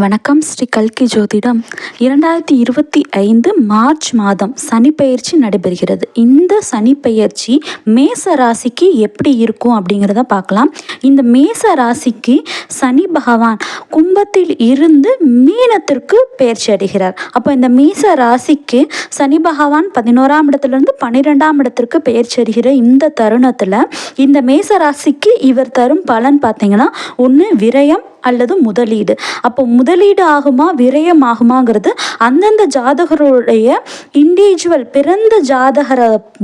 வணக்கம். ஸ்ரீ கல்கி ஜோதிடம். 2025 மார்ச் மாதம் சனிப்பெயர்ச்சி நடைபெறுகிறது. இந்த சனிப்பெயர்ச்சி மேச ராசிக்கு எப்படி இருக்கும் அப்படிங்கிறத பார்க்கலாம். இந்த மேச ராசிக்கு சனி பகவான் கும்பத்தில் இருந்து மீனத்திற்கு பெயர்ச்சி அடைகிறார். அப்போ இந்த மேச ராசிக்கு சனி பகவான் 11ஆம் இடத்துலேருந்து 12ஆம் இடத்திற்கு பெயர்ச்சி அடைகிற இந்த தருணத்தில் இந்த மேச ராசிக்கு இவர் தரும் பலன் பார்த்தீங்கன்னா, ஒன்று விரயம் அல்லது முதலீடு. அப்போ முதலீடு ஆகுமா விரயம் ஆகுமாங்கிறது அந்தந்த ஜாதகருடைய இண்டிவிஜுவல் பிறந்த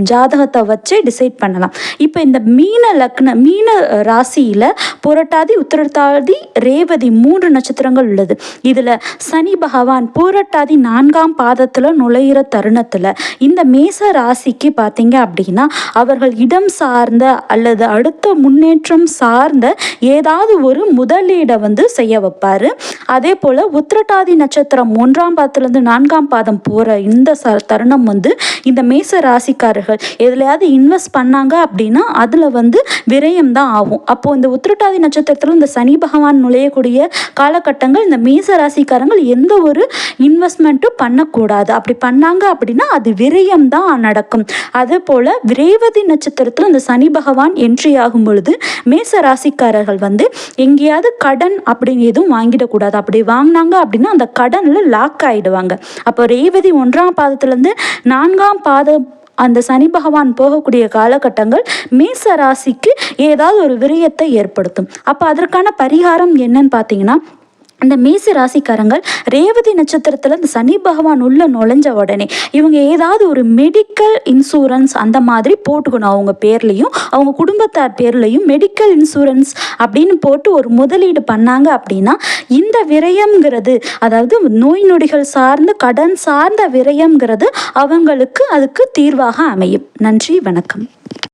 ஜாதகத்தை வச்சு டிசைட் பண்ணலாம். இப்போ இந்த மீன ராசியில் புரட்டாதி, உத்திரட்டாதி, ரேவதி 3 நட்சத்திரங்கள் உள்ளது. இதில் சனி பகவான் பூரட்டாதி 4ஆம் பாதத்தில் நுழையிற தருணத்தில் இந்த மேச ராசிக்கு பார்த்தீங்க அப்படின்னா, அவர்கள் இடம் சார்ந்த அல்லது அடுத்த முன்னேற்றம் சார்ந்த ஏதாவது ஒரு முதலீடை செய்ய வைப்பாரு. அதே போல உத்திரட்டாதி நட்சத்திரம் 1ஆம் பாதத்திலிருந்து 4ஆம் பாதம் போற இந்த தருணம் இந்த மேச ராசிக்காரர்கள் எதுலையாவது இன்வெஸ்ட் பண்ணாங்க அப்படின்னா அதுல விரயம் தான் ஆகும். அப்போ இந்த உத்திரட்டாதி நட்சத்திரத்துல இந்த சனி பகவான் நுழையக்கூடிய காலகட்டங்கள் இந்த மேச ராசிக்காரங்கள் எந்த ஒரு இன்வெஸ்ட்மெண்ட்டும் பண்ணக்கூடாது. அப்படி பண்ணாங்க அப்படின்னா அது விரயம் தான் நடக்கும். அதே போல ரேவதி நட்சத்திரத்துல இந்த சனி பகவான் என்ட்ரி ஆகும் பொழுது மேச ராசிக்காரர்கள் எங்கேயாவது கடன் அப்படின்னு எதுவும் வாங்கிடக்கூடாது. அப்படி வாங்கினாங்க அப்படின்னா அந்த கடனில் லாக் ஆகிடுவாங்க. அப்போ ரேவதி 1ஆம் பாதத்துலேருந்து 4ஆம் பாதம் அந்த சனி பகவான் போகக்கூடிய காலகட்டங்கள் மேச ராசிக்கு ஏதாவது ஒரு விரயத்தை ஏற்படுத்தும். அப்போ அதற்கான பரிகாரம் என்னன்னு பார்த்தீங்கன்னா, இந்த மேச ராசிக்காரங்கள் ரேவதி நட்சத்திரத்தில் இந்த சனி பகவான் உள்ள நுழைஞ்ச உடனே இவங்க ஏதாவது ஒரு மெடிக்கல் இன்சூரன்ஸ் அந்த மாதிரி போட்டுக்கணும். அவங்க பேர்லையும் அவங்க குடும்பத்தார் பேர்லையும் மெடிக்கல் இன்சூரன்ஸ் அப்படின்னு போட்டு ஒரு முதலீடு பண்ணாங்க அப்படின்னா இந்த விரயம்ங்கிறது, அதாவது நோய் நொடிகள் சார்ந்த கடன் சார்ந்த விரயம்ங்கிறது அவங்களுக்கு அதுக்கு தீர்வாக அமையும். நன்றி, வணக்கம்.